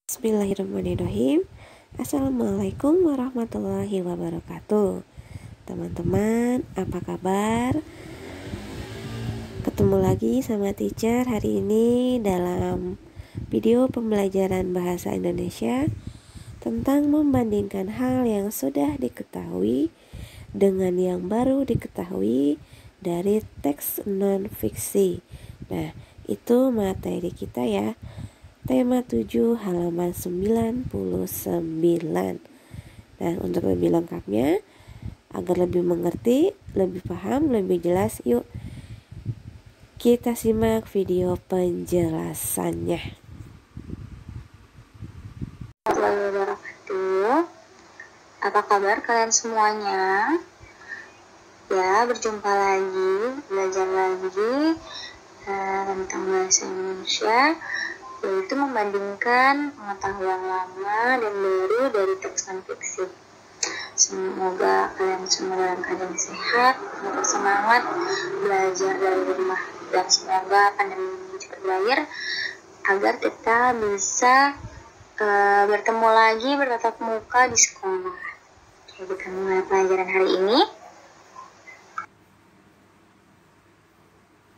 Bismillahirrahmanirrahim. Assalamualaikum warahmatullahi wabarakatuh. Teman-teman, apa kabar? Ketemu lagi sama teacher hari ini dalam video pembelajaran bahasa Indonesia tentang membandingkan hal yang sudah diketahui dengan yang baru diketahui dari teks non-fiksi. Nah, itu materi kita ya. Tema 7 halaman 99. Nah, untuk lebih lengkapnya, agar lebih mengerti, lebih paham, lebih jelas, yuk kita simak video penjelasannya. Apa kabar kalian semuanya? Ya, berjumpa lagi, belajar lagi tentang bahasa Indonesia, yaitu membandingkan pengetahuan lama dan baru dari teks non-fiksi. Semoga kalian semua dalam keadaan sehat, tetap semangat belajar dari rumah, dan semoga pandemi ini cepat berakhir agar kita bisa bertemu lagi bertatap muka di sekolah. Oke, kita mulai pelajaran hari ini.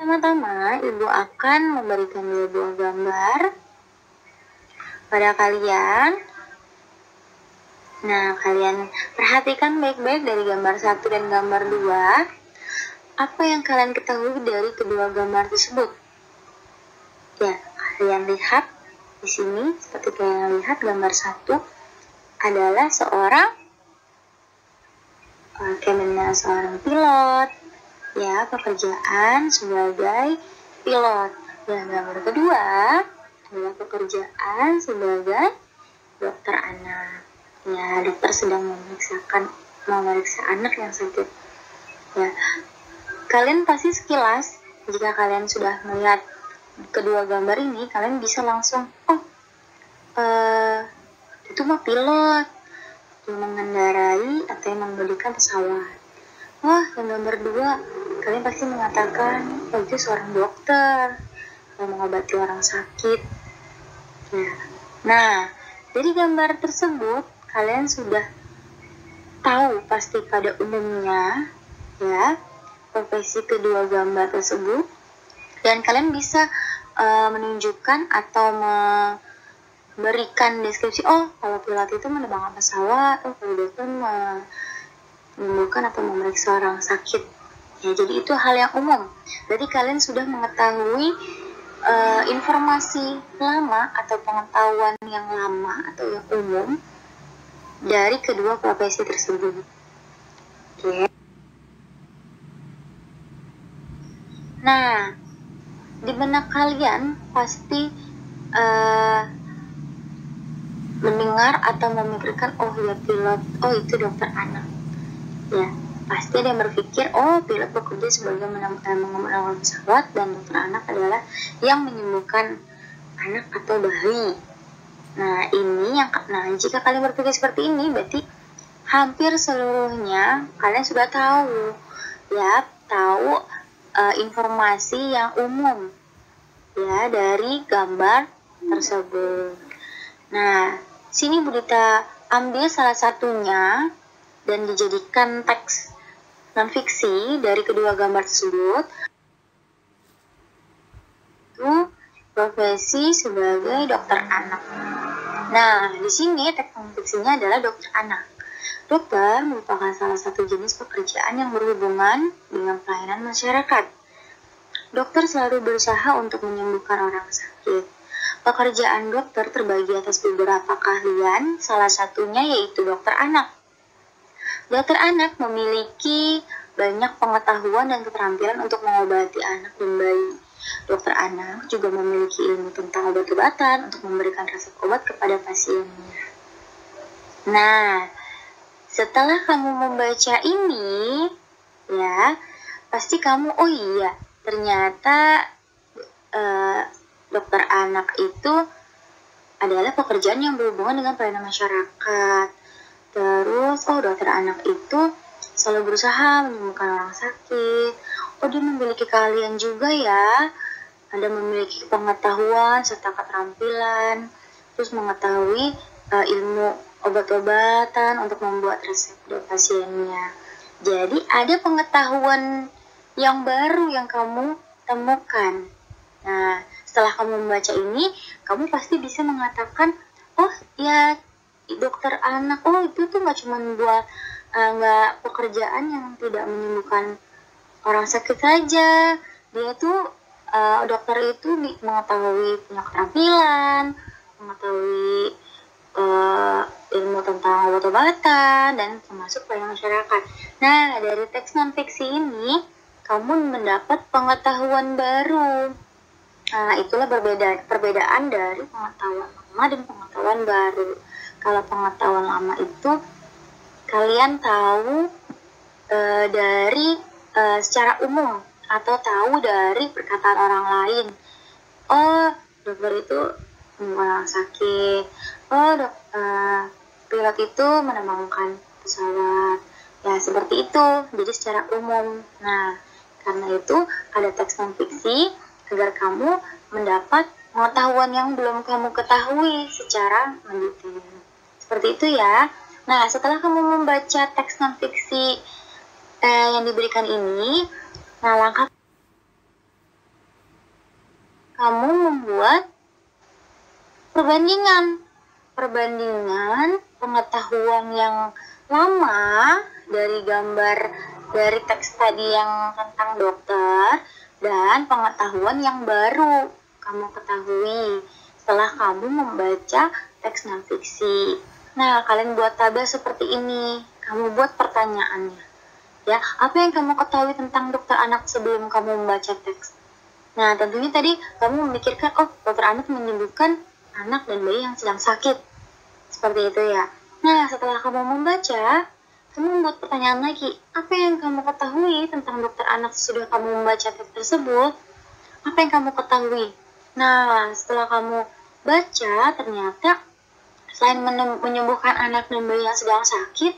Pertama-tama, Ibu akan memberikan 2 buah gambar pada kalian. Nah, kalian perhatikan baik-baik dari gambar 1 dan gambar 2. Apa yang kalian ketahui dari kedua gambar tersebut? Ya, kalian lihat di sini, seperti kalian lihat gambar 1 adalah seorang pilot. Ya, pekerjaan sebagai pilot. Dan gambar kedua adalah pekerjaan sebagai dokter anak. Ya, dokter sedang memeriksa anak yang sakit. Ya, kalian pasti sekilas, jika kalian sudah melihat kedua gambar ini, kalian bisa langsung, itu mah pilot yang mengendarai atau yang mengemudikan pesawat. Wah, yang gambar 2, kalian pasti mengatakan, itu seorang dokter yang mengobati orang sakit. Ya. Nah, dari gambar tersebut, kalian sudah tahu pasti pada umumnya, ya, profesi kedua gambar tersebut, dan kalian bisa menunjukkan atau memberikan deskripsi, kalau pilot itu menerbangkan pesawat, kalau dokter menyembuhkan atau memeriksa orang sakit. Ya, jadi itu hal yang umum. Jadi kalian sudah mengetahui informasi lama atau pengetahuan yang lama atau yang umum dari kedua profesi tersebut. Oke. Nah, di benak kalian pasti mendengar atau memikirkan, ya pilot, itu dokter anak. Ya, pasti ada yang berpikir, pilot bekerja sebagai mengemudikan pesawat, dan dokter anak adalah yang menyembuhkan anak atau bayi. Nah, jika kalian berpikir seperti ini, berarti hampir seluruhnya kalian sudah tahu, ya, informasi yang umum, ya, dari gambar tersebut. Nah, sini Bu Dita ambil salah satunya dan dijadikan teks non-fiksi dari kedua gambar tersebut. Itu profesi sebagai dokter anak. Nah, di sini teks non-fiksinya adalah dokter anak. Dokter merupakan salah satu jenis pekerjaan yang berhubungan dengan pelayanan masyarakat. Dokter selalu berusaha untuk menyembuhkan orang sakit. Pekerjaan dokter terbagi atas beberapa keahlian, salah satunya yaitu dokter anak. Dokter anak memiliki banyak pengetahuan dan keterampilan untuk mengobati anak dan bayi. Dokter anak juga memiliki ilmu tentang obat-obatan untuk memberikan resep obat kepada pasiennya. Nah, setelah kamu membaca ini, ya, pasti kamu, ternyata dokter anak itu adalah pekerjaan yang berhubungan dengan pelayanan masyarakat. Terus, dokter anak itu selalu berusaha menyembuhkan orang sakit. Dia memiliki keahlian juga ya. Ada memiliki pengetahuan serta keterampilan. terus mengetahui ilmu obat-obatan untuk membuat resep dari pasiennya. Jadi ada pengetahuan yang baru yang kamu temukan. Nah, setelah kamu membaca ini, kamu pasti bisa mengatakan, oh ya dokter anak, oh itu tuh nggak cuma buat nggak pekerjaan yang tidak menyembuhkan orang sakit saja. Dia tuh dokter itu mengetahui punya keterampilan, mengetahui ilmu tentang obat-obatan dan termasuk pelayanan masyarakat. Nah, dari teks non-fiksi ini kamu mendapat pengetahuan baru. Nah, itulah perbedaan dari pengetahuan lama dan pengetahuan baru. Kalau pengetahuan lama itu kalian tahu dari secara umum atau tahu dari perkataan orang lain. Oh, dokter itu orang sakit. Oh, pilot itu menerbangkan pesawat. Ya, seperti itu. Jadi secara umum. Nah, karena itu ada teks non-fiksi agar kamu mendapat pengetahuan yang belum kamu ketahui secara mendetail. Seperti itu ya. Nah, setelah kamu membaca teks non-fiksi yang diberikan ini, nah langkah kamu membuat perbandingan pengetahuan yang lama dari gambar dari teks tadi yang tentang dokter dan pengetahuan yang baru kamu ketahui setelah kamu membaca teks non-fiksi. Nah, kalian buat tabel seperti ini. Kamu buat pertanyaannya. Ya, apa yang kamu ketahui tentang dokter anak sebelum kamu membaca teks? Nah, tentunya tadi kamu memikirkan, oh, dokter anak menyembuhkan anak dan bayi yang sedang sakit. Seperti itu ya. Nah, setelah kamu membaca, kamu membuat pertanyaan lagi. Apa yang kamu ketahui tentang dokter anak sesudah kamu membaca teks tersebut? Apa yang kamu ketahui? Nah, setelah kamu baca, ternyata selain menyembuhkan anak dan bayi yang sedang sakit,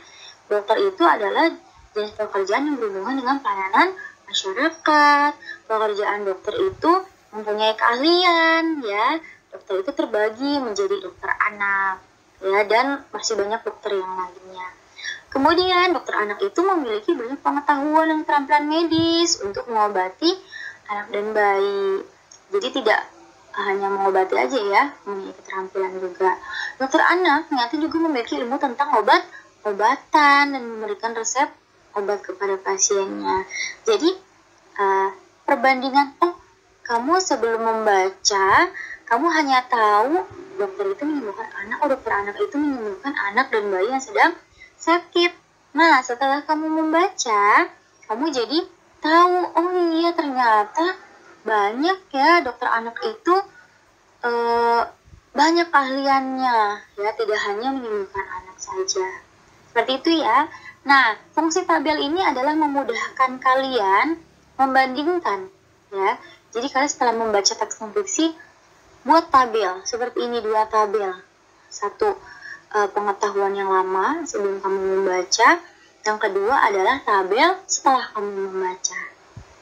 dokter itu adalah jenis pekerjaan yang berhubungan dengan pelayanan masyarakat. Pekerjaan dokter itu mempunyai keahlian, ya. Dokter itu terbagi menjadi dokter anak, ya, dan masih banyak dokter yang lainnya. Kemudian dokter anak itu memiliki banyak pengetahuan dan keterampilan medis untuk mengobati anak dan bayi. Jadi tidak hanya mengobati aja ya, memiliki keterampilan juga. Dokter anak ternyata juga memiliki ilmu tentang obat-obatan dan memberikan resep obat kepada pasiennya. Jadi perbandingan, oh kamu sebelum membaca, kamu hanya tahu dokter itu menyembuhkan anak, oh dokter anak itu menyembuhkan anak dan bayi yang sedang sakit. Nah, setelah kamu membaca, kamu jadi tahu, oh iya ternyata banyak ya dokter anak itu banyak keahliannya, ya, tidak hanya menyembuhkan anak saja. Seperti itu ya. Nah, fungsi tabel ini adalah memudahkan kalian membandingkan, ya. Jadi kalian setelah membaca teks non-fiksi, buat tabel seperti ini, 2 tabel. Satu pengetahuan yang lama sebelum kamu membaca, yang kedua adalah tabel setelah kamu membaca.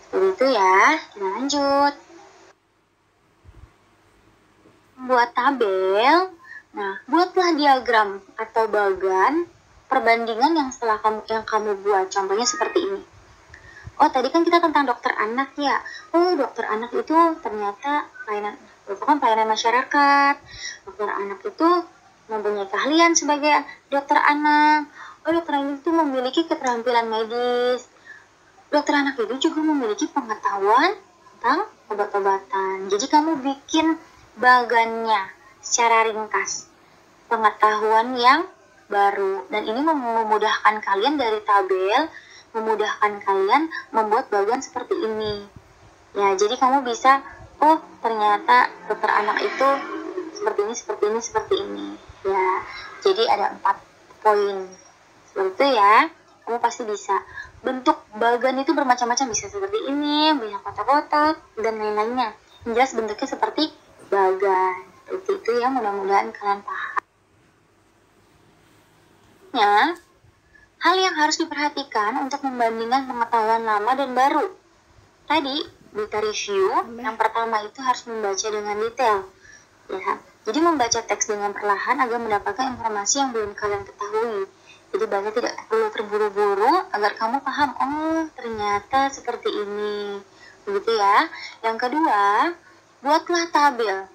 Seperti itu ya. Kita lanjut. Buat tabel, nah buatlah diagram atau bagan perbandingan yang kamu buat. Contohnya seperti ini. Oh, tadi kan kita tentang dokter anak ya. Oh, dokter anak itu ternyata merupakan pelayanan masyarakat. Dokter anak itu mempunyai keahlian sebagai dokter anak. Oh, dokter anak itu memiliki keterampilan medis. Dokter anak itu juga memiliki pengetahuan tentang obat-obatan. Jadi kamu bikin bagannya secara ringkas, pengetahuan yang baru, dan ini memudahkan kalian dari tabel, memudahkan kalian membuat bagan seperti ini ya. Jadi kamu bisa, oh ternyata dokter anak itu seperti ini ya. Jadi ada 4 poin seperti itu ya. Kamu pasti bisa. Bentuk bagan itu bermacam-macam, bisa seperti ini, banyak kotak-kotak dan lain-lainnya. Yang jelas bentuknya seperti bagan. Itu ya, mudah-mudahan kalian paham. Hal yang harus diperhatikan untuk membandingkan pengetahuan lama dan baru. Tadi kita review, yang pertama itu harus membaca dengan detail. Ya, Jadi membaca teks dengan perlahan agar mendapatkan informasi yang belum kalian ketahui. Jadi baca tidak perlu terburu-buru agar kamu paham, oh ternyata seperti ini. Begitu ya. Yang kedua, buatlah tabel.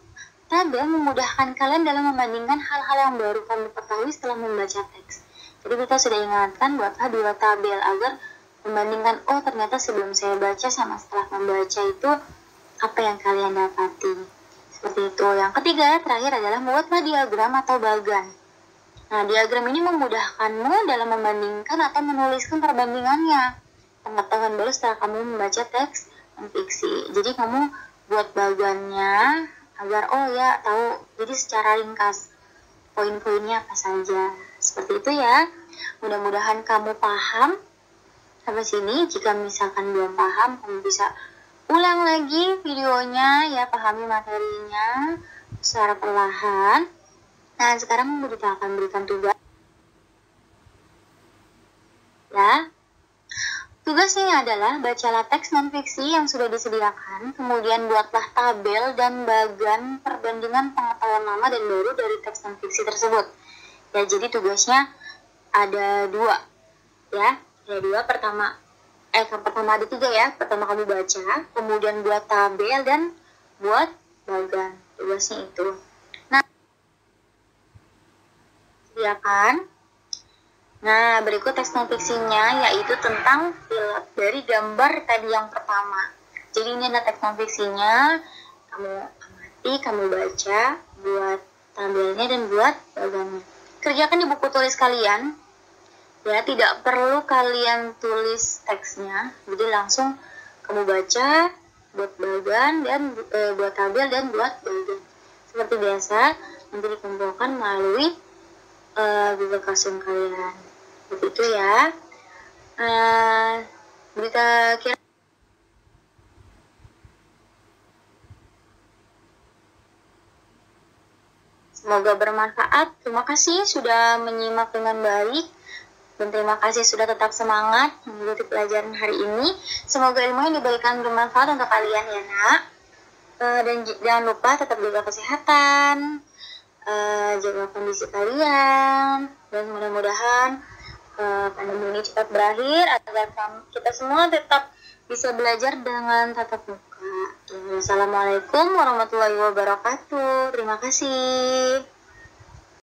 Tabel memudahkan kalian dalam membandingkan hal-hal yang baru kamu ketahui setelah membaca teks. Jadi kita sudah ingatkan, buatlah 2 tabel agar membandingkan, oh ternyata sebelum saya baca sama setelah membaca itu apa yang kalian dapati. Seperti itu. Yang ketiga, terakhir adalah buatlah diagram atau bagan. Nah, diagram ini memudahkanmu dalam membandingkan atau menuliskan perbandingannya. Pengetahuan baru setelah kamu membaca teks non-fiksi. Jadi kamu buat bagannya agar oh ya tahu. Jadi secara ringkas poin-poinnya apa saja. Seperti itu ya. Mudah-mudahan kamu paham sampai sini. Jika misalkan belum paham, kamu bisa ulang lagi videonya ya, pahami materinya secara perlahan. Nah, sekarang kita akan berikan tugas ya. Tugasnya adalah bacalah teks non-fiksi yang sudah disediakan, kemudian buatlah tabel dan bagan perbandingan pengetahuan lama dan baru dari teks non-fiksi tersebut. Ya, jadi tugasnya ada 2 ya. Ada 2, pertama ada 3 ya. Pertama kamu baca, kemudian buat tabel dan buat bagan. Tugasnya itu. Nah, silakan. Nah, berikut teks non-fiksinya yaitu tentang pilot dari gambar tadi yang pertama. Jadi ini adalah teks non-fiksinya. Kamu amati, kamu baca, buat tabelnya dan buat bagannya. Kerjakan di buku tulis kalian. Ya, tidak perlu kalian tulis teksnya, jadi langsung kamu baca, buat bagan dan buat tabel dan buat bagan. Seperti biasa, nanti dikumpulkan melalui Google Classroom kalian. Begitu ya. Kita kira semoga bermanfaat. Terima kasih sudah menyimak dengan baik. Dan terima kasih sudah tetap semangat mengikuti pelajaran hari ini. Semoga ilmu yang diberikan bermanfaat untuk kalian ya nak. Dan jangan lupa tetap jaga kesehatan, jaga kondisi kalian. Dan mudah-mudahan pandemi ini cepat berakhir agar kita semua tetap bisa belajar dengan tatap muka. Wassalamualaikum warahmatullahi wabarakatuh. Terima kasih.